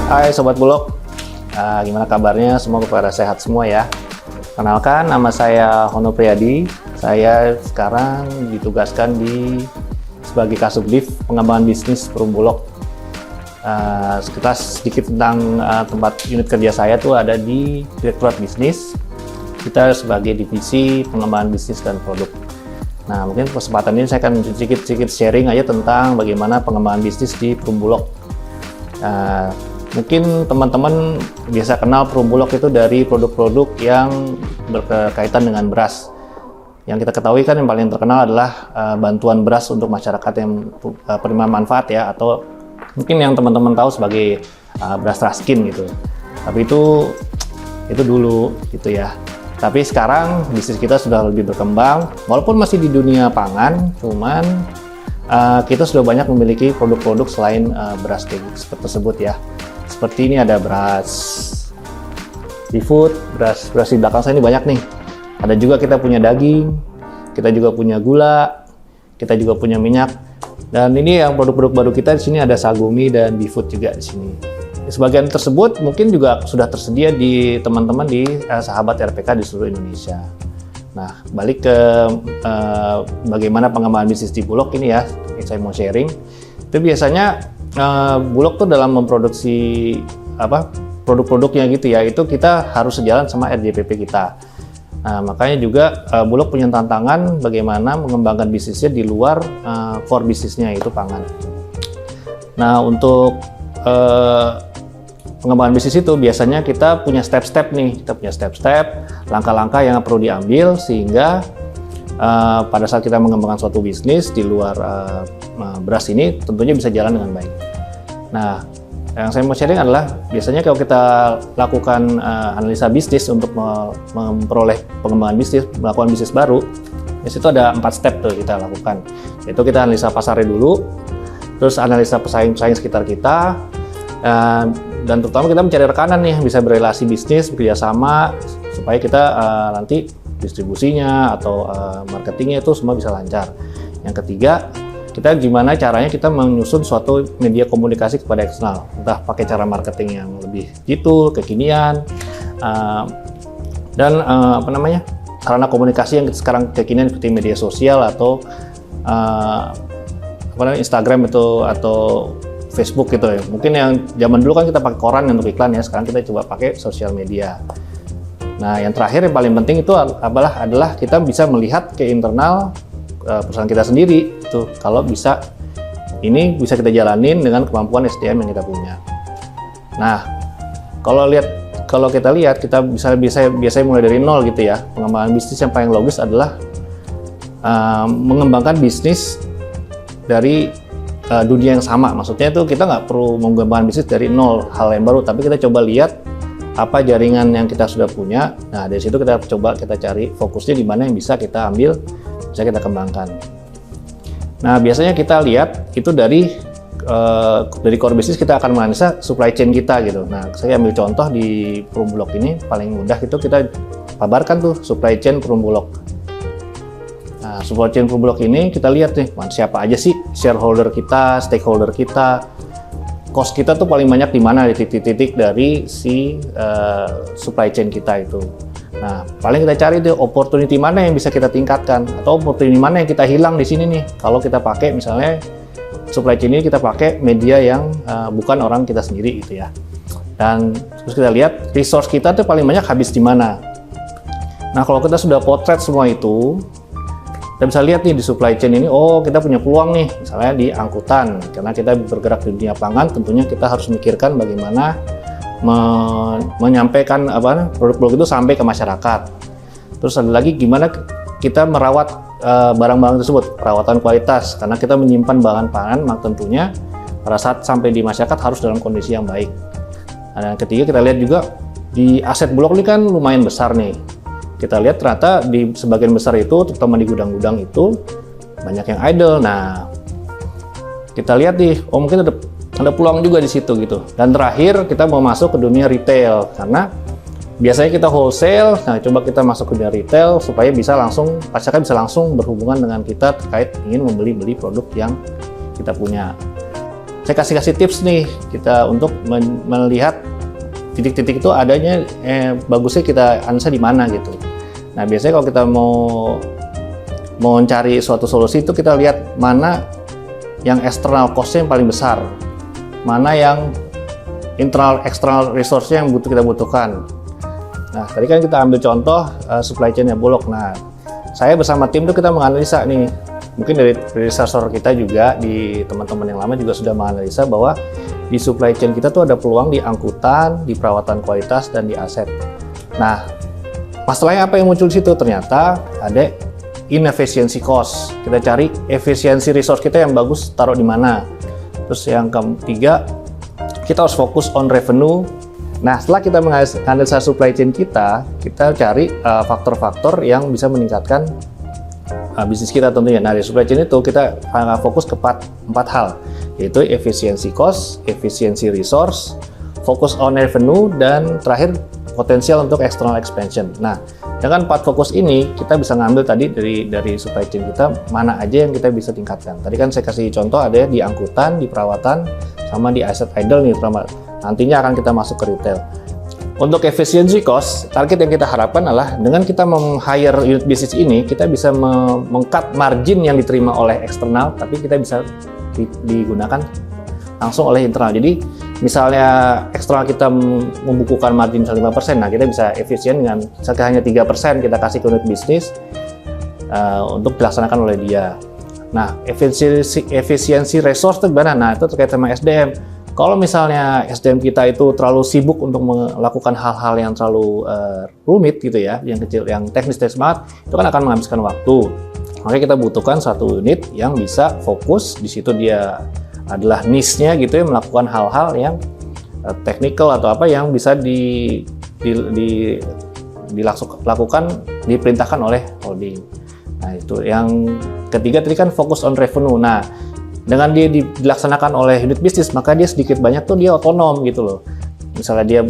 Hai Sobat Bulog, gimana kabarnya? Semoga pada sehat semua ya. Kenalkan, nama saya Hono Priyadi. Saya sekarang ditugaskan sebagai Kasubdit Pengembangan Bisnis Perum Bulog. Sekilas sedikit tentang tempat unit kerja saya tuh ada di Direktorat Bisnis. Kita sebagai divisi pengembangan bisnis dan produk. Nah, mungkin kesempatan ini saya akan sedikit sharing aja tentang bagaimana pengembangan bisnis di Perum Bulog. Mungkin teman-teman biasa kenal Perum Bulog itu dari produk-produk yang berkaitan dengan beras. Yang kita ketahui kan yang paling terkenal adalah bantuan beras untuk masyarakat yang penerima manfaat ya, atau mungkin yang teman-teman tahu sebagai beras raskin gitu. Tapi itu dulu gitu ya. Tapi sekarang bisnis kita sudah lebih berkembang, walaupun masih di dunia pangan, cuman kita sudah banyak memiliki produk-produk selain beras seperti tersebut ya. Seperti ini ada beras seafood, beras di belakang saya ini banyak nih. Ada juga kita punya daging, kita juga punya gula, kita juga punya minyak. Dan ini yang produk-produk baru kita di sini ada sagumi dan beefood juga di sini. Sebagian tersebut mungkin juga sudah tersedia di teman-teman di sahabat RPK di seluruh Indonesia. Nah, balik ke bagaimana pengembangan bisnis di Bulog ini ya, yang saya mau sharing. Itu biasanya Bulog tuh dalam memproduksi produk-produknya gitu ya, itu kita harus sejalan sama RJPP kita. Nah, makanya juga Bulog punya tantangan bagaimana mengembangkan bisnisnya di luar core bisnisnya, yaitu pangan. Nah, untuk pengembangan bisnis itu biasanya kita punya step-step nih, langkah-langkah yang perlu diambil sehingga pada saat kita mengembangkan suatu bisnis di luar beras ini tentunya bisa jalan dengan baik. Nah, yang saya mau sharing adalah biasanya kalau kita lakukan analisa bisnis untuk memperoleh pengembangan bisnis, melakukan bisnis baru, di situ ada 4 step tuh kita lakukan. Yaitu kita analisa pasarnya dulu, terus analisa pesaing-pesaing sekitar kita, dan terutama kita mencari rekanan nih, bisa berelasi bisnis, bekerjasama, supaya kita nanti distribusinya atau marketingnya itu semua bisa lancar. Yang ketiga, kita gimana caranya kita menyusun suatu media komunikasi kepada eksternal, entah pakai cara marketing yang lebih gitu, kekinian, dan sarana komunikasi yang sekarang kekinian seperti media sosial atau Instagram itu atau Facebook gitu ya. Mungkin yang zaman dulu kan kita pakai koran untuk iklan ya, sekarang kita coba pakai sosial media. Nah, yang terakhir yang paling penting itu adalah kita bisa melihat ke internal perusahaan kita sendiri tuh, kalau bisa kita jalanin dengan kemampuan SDM yang kita punya. Nah, kalau kita lihat kita biasanya mulai dari nol gitu ya. Pengembangan bisnis yang paling logis adalah mengembangkan bisnis dari dunia yang sama. Maksudnya itu kita nggak perlu mengembangkan bisnis dari nol, hal yang baru, tapi kita coba lihat apa jaringan yang kita sudah punya. Nah, dari situ kita cari fokusnya di mana yang bisa kita ambil, bisa kita kembangkan. Nah, biasanya kita lihat itu dari core business, kita akan menganalisa supply chain kita gitu. Nah, saya ambil contoh di Perum Bulog ini paling mudah itu kita paparkan tuh supply chain Perum Bulog. Nah, supply chain Perum Bulog ini kita lihat nih, siapa aja sih shareholder kita, stakeholder kita, cost kita tuh paling banyak di mana, di titik-titik dari si supply chain kita itu. Nah, paling kita cari tuh opportunity mana yang bisa kita tingkatkan, atau opportunity mana yang kita hilang di sini nih. Kalau kita pakai misalnya supply chain ini kita pakai media yang bukan orang kita sendiri gitu ya. Dan terus kita lihat resource kita tuh paling banyak habis di mana. Nah, kalau kita sudah potret semua itu, kita bisa lihat nih di supply chain ini, oh kita punya peluang nih, misalnya di angkutan. Karena kita bergerak di dunia pangan, tentunya kita harus memikirkan bagaimana menyampaikan produk-produk itu sampai ke masyarakat. Terus ada lagi gimana kita merawat barang-barang tersebut, perawatan kualitas, karena kita menyimpan bahan pangan, maka tentunya pada saat sampai di masyarakat harus dalam kondisi yang baik. Nah, yang ketiga kita lihat juga di aset Bulog ini kan lumayan besar nih. Kita lihat ternyata di sebagian besar itu, terutama di gudang-gudang itu banyak yang idle. Nah, kita lihat nih, oh mungkin ada peluang juga di situ gitu. Dan terakhir kita mau masuk ke dunia retail, karena biasanya kita wholesale. Nah, coba kita masuk ke dunia retail supaya masyarakat bisa langsung berhubungan dengan kita terkait ingin membeli produk yang kita punya. saya kasih tips nih kita untuk melihat titik-titik itu adanya bagusnya kita analisa di mana gitu. Nah, biasanya kalau kita mau mencari suatu solusi itu kita lihat mana yang external cost-nya yang paling besar, mana yang internal external resource-nya yang kita butuhkan. Nah, tadi kan kita ambil contoh supply chain-nya Bulog. Nah, saya bersama tim itu kita menganalisa nih, mungkin dari researcher kita juga, di teman-teman yang lama juga sudah menganalisa bahwa di supply chain kita tuh ada peluang di angkutan, di perawatan kualitas, dan di aset. Nah, masalahnya apa yang muncul di situ? Ternyata ada inefficiency cost. Kita cari efisiensi resource kita yang bagus taruh di mana. Terus yang ketiga, kita harus fokus on revenue. Nah, setelah kita menganalisa supply chain kita cari faktor-faktor yang bisa meningkatkan bisnis kita tentunya. Nah, di supply chain itu kita fokus ke empat hal, yaitu efisiensi cost, efisiensi resource, fokus on revenue, dan terakhir potensial untuk external expansion. Nah, dengan 4 fokus ini kita bisa ngambil tadi dari supply chain kita mana aja yang kita bisa tingkatkan. Tadi kan saya kasih contoh ada di angkutan, di perawatan, sama di asset idle nih, nantinya akan kita masuk ke retail. Untuk efficiency cost, target yang kita harapkan adalah dengan kita meng-hire unit bisnis ini, kita bisa meng-cut margin yang diterima oleh eksternal, tapi kita bisa digunakan langsung oleh internal. Jadi misalnya eksternal kita membukukan margin 5%, nah kita bisa efisien dengan hanya 3% kita kasih ke unit bisnis untuk dilaksanakan oleh dia. Nah, efisiensi resource itu gimana? Nah, itu terkait sama SDM. Kalau misalnya SDM kita itu terlalu sibuk untuk melakukan hal-hal yang terlalu rumit gitu ya, yang kecil, yang teknis banget, itu kan akan menghabiskan waktu. Makanya kita butuhkan satu unit yang bisa fokus, di situ dia adalah niche-nya gitu ya, melakukan hal-hal yang technical atau apa yang bisa dilakukan, diperintahkan oleh holding. Nah, itu yang ketiga tadi kan fokus on revenue. Nah, dengan dia dilaksanakan oleh unit bisnis, maka dia sedikit banyak tuh dia otonom gitu loh. Misalnya dia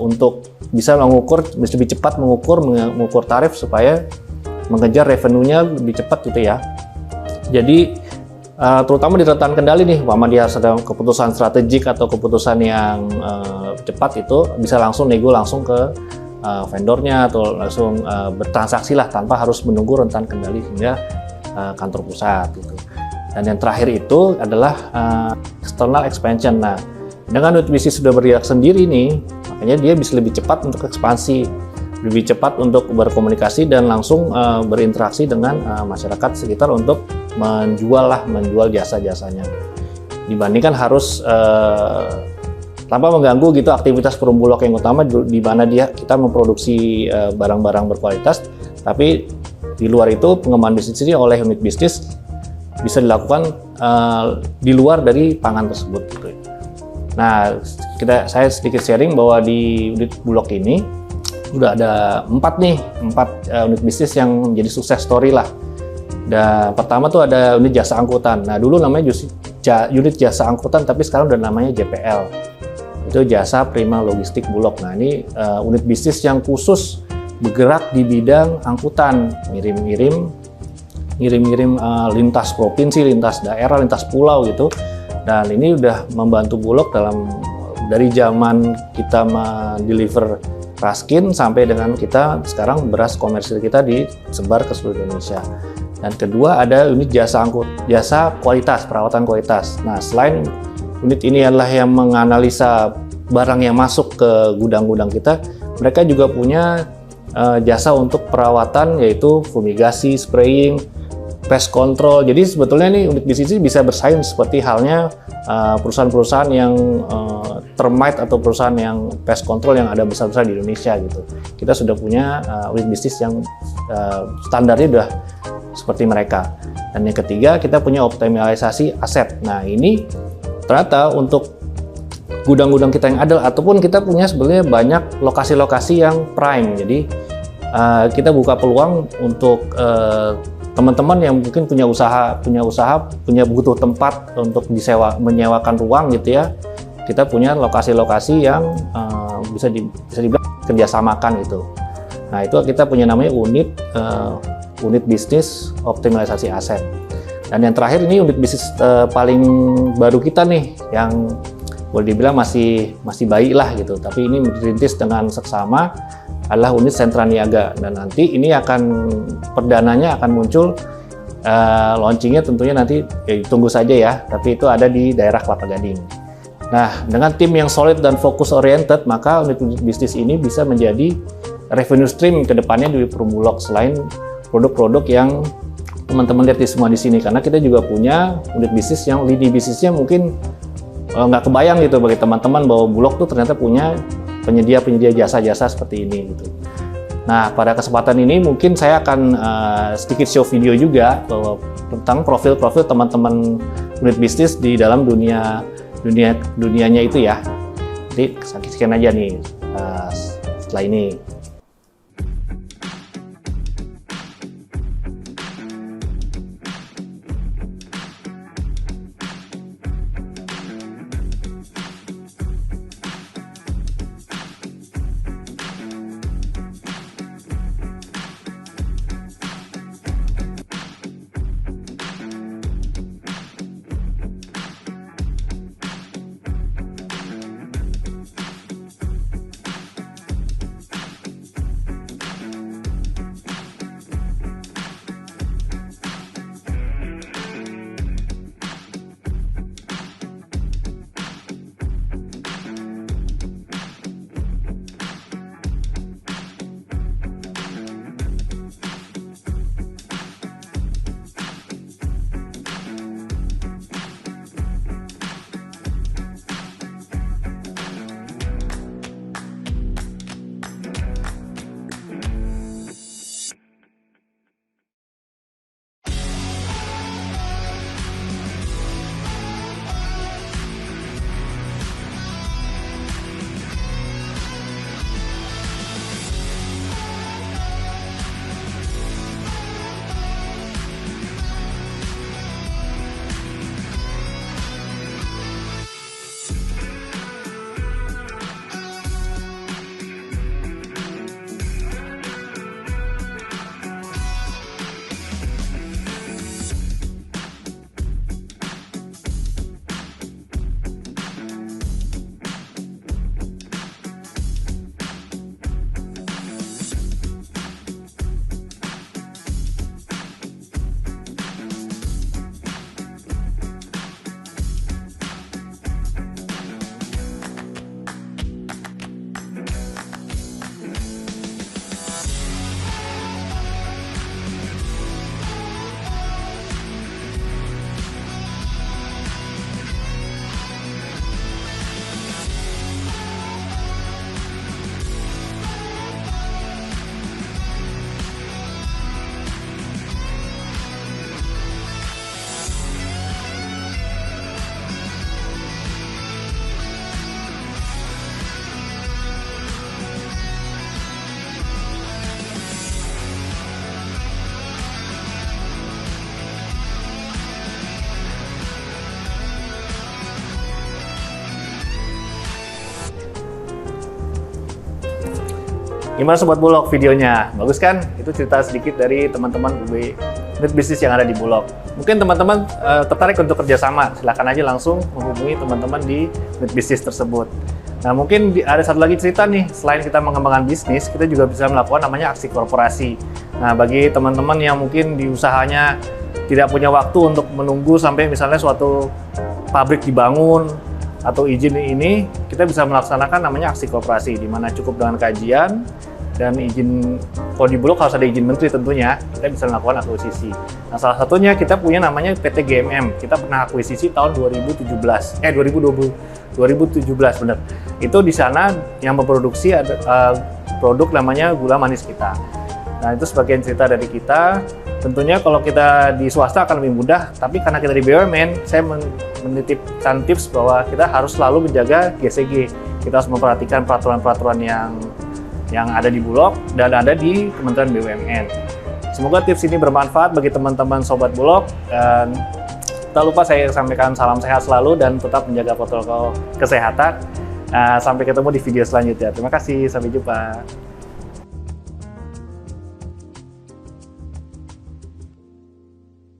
untuk bisa lebih cepat mengukur tarif supaya mengejar revenue-nya lebih cepat gitu ya. Jadi terutama di rentan kendali nih, umpama dia sedang keputusan strategik atau keputusan yang cepat, itu bisa langsung nego langsung ke vendornya atau langsung bertransaksi lah tanpa harus menunggu rentan kendali hingga kantor pusat gitu. Dan yang terakhir itu adalah external expansion. Nah, dengan unit bisnis sudah bergerak sendiri nih, makanya dia bisa lebih cepat untuk ekspansi, lebih cepat untuk berkomunikasi dan langsung berinteraksi dengan masyarakat sekitar untuk menjual jasa-jasanya. Dibandingkan harus tanpa mengganggu gitu aktivitas perum Bulog yang utama, di mana kita memproduksi barang-barang berkualitas, tapi di luar itu pengembangan bisnis ini oleh unit bisnis bisa dilakukan di luar dari pangan tersebut. Nah, saya sedikit sharing bahwa di unit Bulog ini udah ada 4 unit bisnis yang menjadi sukses story lah. Dan pertama tuh ada unit jasa angkutan. Nah, dulu namanya unit jasa angkutan, tapi sekarang udah namanya JPL. Itu Jasa Prima Logistik Bulog. Nah, ini unit bisnis yang khusus bergerak di bidang angkutan, ngirim-ngirim lintas provinsi, lintas daerah, lintas pulau gitu. Dan ini udah membantu Bulog dari zaman kita mendeliver raskin sampai dengan kita sekarang beras komersil kita disebar ke seluruh Indonesia. Dan kedua ada unit jasa kualitas, perawatan kualitas. Nah, selain unit ini adalah yang menganalisa barang yang masuk ke gudang-gudang kita, mereka juga punya jasa untuk perawatan, yaitu fumigasi, spraying, pest control. Jadi sebetulnya nih unit bisnis ini bisa bersaing seperti halnya perusahaan-perusahaan yang termite atau perusahaan yang pest control yang ada besar-besar di Indonesia gitu. Kita sudah punya unit bisnis yang standarnya udah seperti mereka. Dan yang ketiga, kita punya optimalisasi aset. Nah, ini ternyata untuk gudang-gudang kita yang ada, ataupun kita punya sebenarnya banyak lokasi-lokasi yang prime. Jadi kita buka peluang untuk teman-teman yang mungkin punya butuh tempat untuk menyewakan ruang gitu ya. Kita punya lokasi-lokasi yang bisa dibilang kerjasamakan gitu. Nah, itu kita punya namanya unit bisnis optimalisasi aset. Dan yang terakhir ini unit bisnis paling baru kita nih, yang boleh dibilang masih bayi lah gitu, tapi ini dirintis dengan seksama, adalah unit sentra niaga. Dan nanti ini akan perdananya akan muncul, launchingnya tentunya nanti tunggu saja ya, tapi itu ada di daerah Kelapa Gading. Nah, dengan tim yang solid dan fokus oriented, maka unit bisnis ini bisa menjadi revenue stream ke depannya di Perumbulok, selain produk-produk yang teman-teman lihat di semua di sini. Karena kita juga punya unit bisnis yang lini bisnisnya mungkin nggak kebayang gitu bagi teman-teman bahwa Bulog tuh ternyata punya penyedia jasa-jasa seperti ini gitu. Nah, pada kesempatan ini mungkin saya akan sedikit show video juga bahwa tentang profil-profil teman-teman unit bisnis di dalam dunianya itu ya. Jadi sekian aja nih setelah ini. Gimana Sobat Bulog videonya? Bagus kan? Itu cerita sedikit dari teman-teman unit bisnis yang ada di Bulog. Mungkin teman-teman tertarik untuk kerjasama, silakan aja langsung menghubungi teman-teman di unit bisnis tersebut. Nah, mungkin ada satu lagi cerita nih, selain kita mengembangkan bisnis, kita juga bisa melakukan namanya aksi korporasi. Nah, bagi teman-teman yang mungkin di usahanya tidak punya waktu untuk menunggu sampai misalnya suatu pabrik dibangun atau izin ini, kita bisa melaksanakan namanya aksi koperasi, di mana cukup dengan kajian dan izin. Kalau di Bulog harus ada izin menteri tentunya, kita bisa melakukan akuisisi. Nah, salah satunya kita punya namanya PT GMM. Kita pernah akuisisi tahun 2017 benar. Itu di sana yang memproduksi produk namanya gula manis kita. Nah, itu sebagian cerita dari kita. Tentunya kalau kita di swasta akan lebih mudah, tapi karena kita di BUMN, saya menitipkan tips bahwa kita harus selalu menjaga GCG. Kita harus memperhatikan peraturan-peraturan yang ada di Bulog dan ada di Kementerian BUMN. Semoga tips ini bermanfaat bagi teman-teman Sobat Bulog, dan tak lupa saya sampaikan salam sehat selalu dan tetap menjaga protokol kesehatan. Sampai ketemu di video selanjutnya. Terima kasih, sampai jumpa.